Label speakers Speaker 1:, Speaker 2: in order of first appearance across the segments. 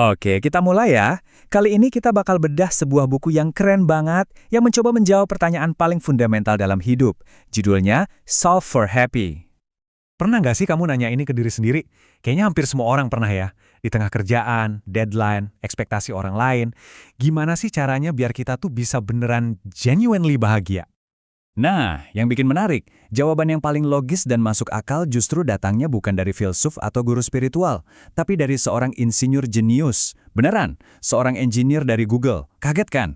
Speaker 1: Oke, kita mulai ya. Kali ini kita bakal bedah sebuah buku yang keren banget yang mencoba menjawab pertanyaan paling fundamental dalam hidup. Judulnya Solve for Happy.
Speaker 2: Pernah nggak sih kamu nanya ini ke diri sendiri? Kayaknya hampir semua orang pernah ya. Di tengah kerjaan, deadline, ekspektasi orang lain. Gimana sih caranya biar kita tuh bisa beneran genuinely bahagia?
Speaker 1: Nah, yang bikin menarik, jawaban yang paling logis dan masuk akal justru datangnya bukan dari filsuf atau guru spiritual, tapi dari seorang insinyur jenius. Beneran, seorang engineer dari Google. Kaget kan?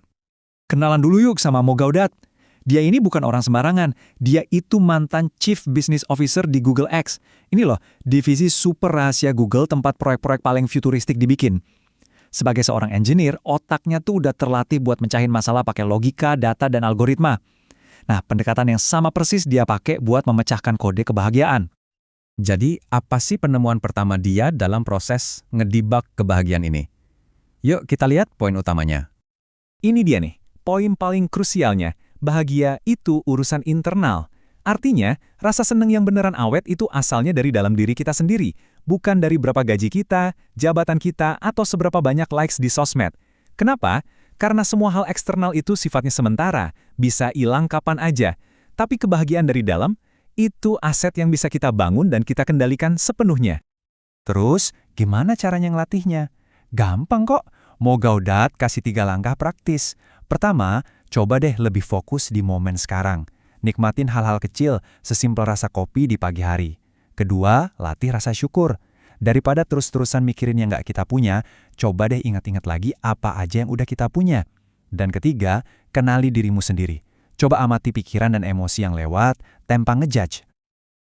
Speaker 2: Kenalan dulu yuk sama Mo Gaudat. Dia ini bukan orang sembarangan. Dia itu mantan Chief Business Officer di Google X. Ini loh, divisi super rahasia Google tempat proyek-proyek paling futuristik dibikin. Sebagai seorang engineer, otaknya tuh udah terlatih buat mencahin masalah pakai logika, data, dan algoritma. Nah, pendekatan yang sama persis dia pakai buat memecahkan kode kebahagiaan.
Speaker 3: Jadi, apa sih penemuan pertama dia dalam proses ngedebak kebahagiaan ini? Yuk kita lihat poin utamanya.
Speaker 1: Ini dia nih, poin paling krusialnya. Bahagia itu urusan internal. Artinya, rasa seneng yang beneran awet itu asalnya dari dalam diri kita sendiri, bukan dari berapa gaji kita, jabatan kita, atau seberapa banyak likes di sosmed. Kenapa? Karena semua hal eksternal itu sifatnya sementara, bisa hilang kapan aja. Tapi kebahagiaan dari dalam, itu aset yang bisa kita bangun dan kita kendalikan sepenuhnya. Terus, gimana caranya ngelatihnya? Gampang kok. Mo Gaudat kasih 3 langkah praktis. Pertama, coba deh lebih fokus di momen sekarang. Nikmatin hal-hal kecil, sesimpel rasa kopi di pagi hari. Kedua, latih rasa syukur. Daripada terus-terusan mikirin yang nggak kita punya, coba deh ingat-ingat lagi apa aja yang udah kita punya. Dan ketiga, kenali dirimu sendiri. Coba amati pikiran dan emosi yang lewat, tanpa ngejudge.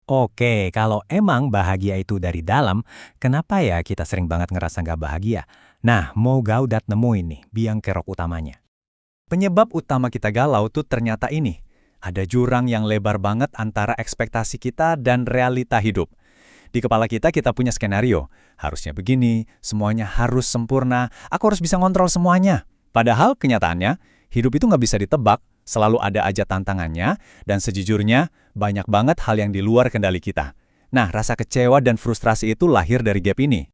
Speaker 3: Oke, kalau emang bahagia itu dari dalam, kenapa ya kita sering banget ngerasa nggak bahagia? Nah, Mo Gaudat nemuin nih biang kerok utamanya.
Speaker 1: Penyebab utama kita galau tuh ternyata ini. Ada jurang yang lebar banget antara ekspektasi kita dan realita hidup. Di kepala kita punya skenario. Harusnya begini, semuanya harus sempurna, aku harus bisa ngontrol semuanya. Padahal kenyataannya, hidup itu nggak bisa ditebak, selalu ada aja tantangannya, dan sejujurnya, banyak banget hal yang di luar kendali kita. Nah, rasa kecewa dan frustrasi itu lahir dari gap ini.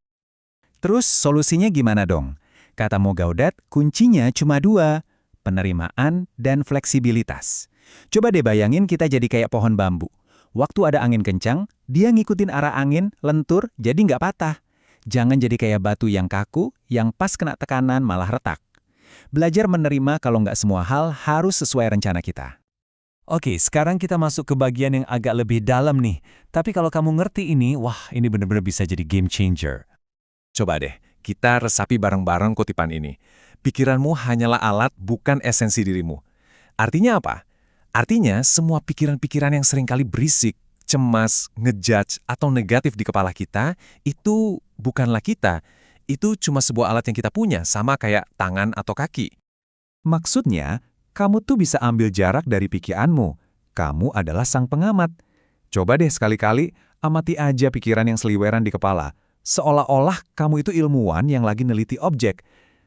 Speaker 1: Terus solusinya gimana dong? Kata Mo Gaudat, kuncinya cuma 2, penerimaan dan fleksibilitas. Coba deh bayangin kita jadi kayak pohon bambu. Waktu ada angin kencang, dia ngikutin arah angin, lentur, jadi nggak patah. Jangan jadi kayak batu yang kaku, yang pas kena tekanan malah retak. Belajar menerima kalau nggak semua hal harus sesuai rencana kita. Oke, sekarang kita masuk ke bagian yang agak lebih dalam nih. Tapi kalau kamu ngerti ini, wah ini benar-benar bisa jadi game changer. Coba deh, kita resapi bareng-bareng kutipan ini. Pikiranmu hanyalah alat, bukan esensi dirimu. Artinya apa? Artinya, semua pikiran-pikiran yang seringkali berisik, cemas, ngejudge, atau negatif di kepala kita, itu bukanlah kita. Itu cuma sebuah alat yang kita punya, sama kayak tangan atau kaki. Maksudnya, kamu tuh bisa ambil jarak dari pikiranmu. Kamu adalah sang pengamat. Coba deh sekali-kali, amati aja pikiran yang seliweran di kepala. Seolah-olah kamu itu ilmuwan yang lagi neliti objek.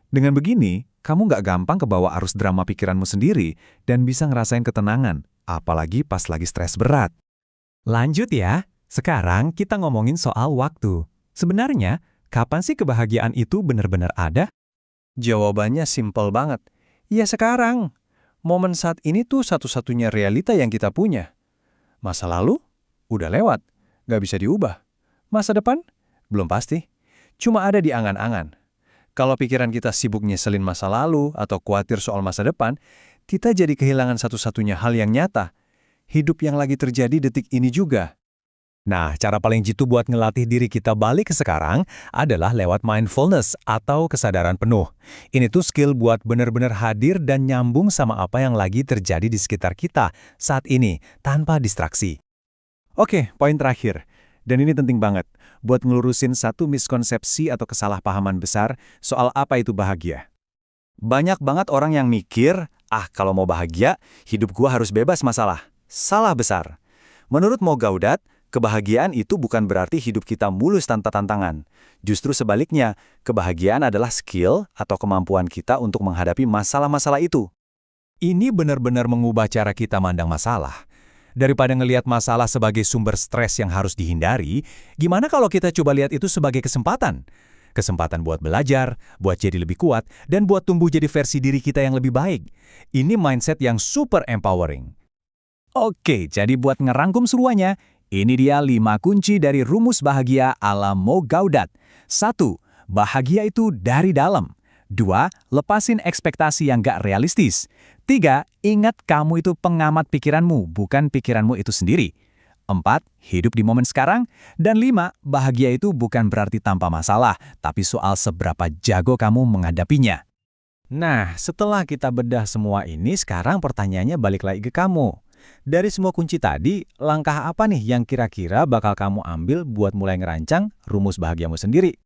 Speaker 1: Dengan begini, kamu nggak gampang kebawa arus drama pikiranmu sendiri dan bisa ngerasain ketenangan, apalagi pas lagi stres berat. Lanjut ya, sekarang kita ngomongin soal waktu. Sebenarnya, kapan sih kebahagiaan itu benar-benar ada? Jawabannya simpel banget. Ya sekarang. Momen saat ini tuh satu-satunya realita yang kita punya. Masa lalu? Udah lewat. Nggak bisa diubah. Masa depan? Belum pasti. Cuma ada di angan-angan. Kalau pikiran kita sibuk nyeselin masa lalu atau khawatir soal masa depan, kita jadi kehilangan satu-satunya hal yang nyata. Hidup yang lagi terjadi detik ini juga. Nah, cara paling jitu buat ngelatih diri kita balik ke sekarang adalah lewat mindfulness atau kesadaran penuh. Ini tuh skill buat benar-benar hadir dan nyambung sama apa yang lagi terjadi di sekitar kita saat ini, tanpa distraksi. Oke, poin terakhir. Dan ini penting banget, buat ngelurusin satu miskonsepsi atau kesalahpahaman besar soal apa itu bahagia. Banyak banget orang yang mikir, kalau mau bahagia, hidup gua harus bebas masalah. Salah besar. Menurut Mo Gaudat, kebahagiaan itu bukan berarti hidup kita mulus tanpa tantangan. Justru sebaliknya, kebahagiaan adalah skill atau kemampuan kita untuk menghadapi masalah-masalah itu. Ini benar-benar mengubah cara kita mandang masalah. Daripada ngelihat masalah sebagai sumber stres yang harus dihindari, gimana kalau kita coba lihat itu sebagai kesempatan? Kesempatan buat belajar, buat jadi lebih kuat, dan buat tumbuh jadi versi diri kita yang lebih baik. Ini mindset yang super empowering.
Speaker 2: Oke, jadi buat ngerangkum semuanya, ini dia 5 kunci dari rumus bahagia ala Mo Gaudat. 1. Bahagia itu dari dalam. 2. Lepasin ekspektasi yang gak realistis. 3. Ingat kamu itu pengamat pikiranmu, bukan pikiranmu itu sendiri. 4. Hidup di momen sekarang. Dan 5. Bahagia itu bukan berarti tanpa masalah, tapi soal seberapa jago kamu menghadapinya.
Speaker 1: Nah, setelah kita bedah semua ini, sekarang pertanyaannya balik lagi ke kamu. Dari semua kunci tadi, langkah apa nih yang kira-kira bakal kamu ambil buat mulai ngerancang rumus bahagiamu sendiri?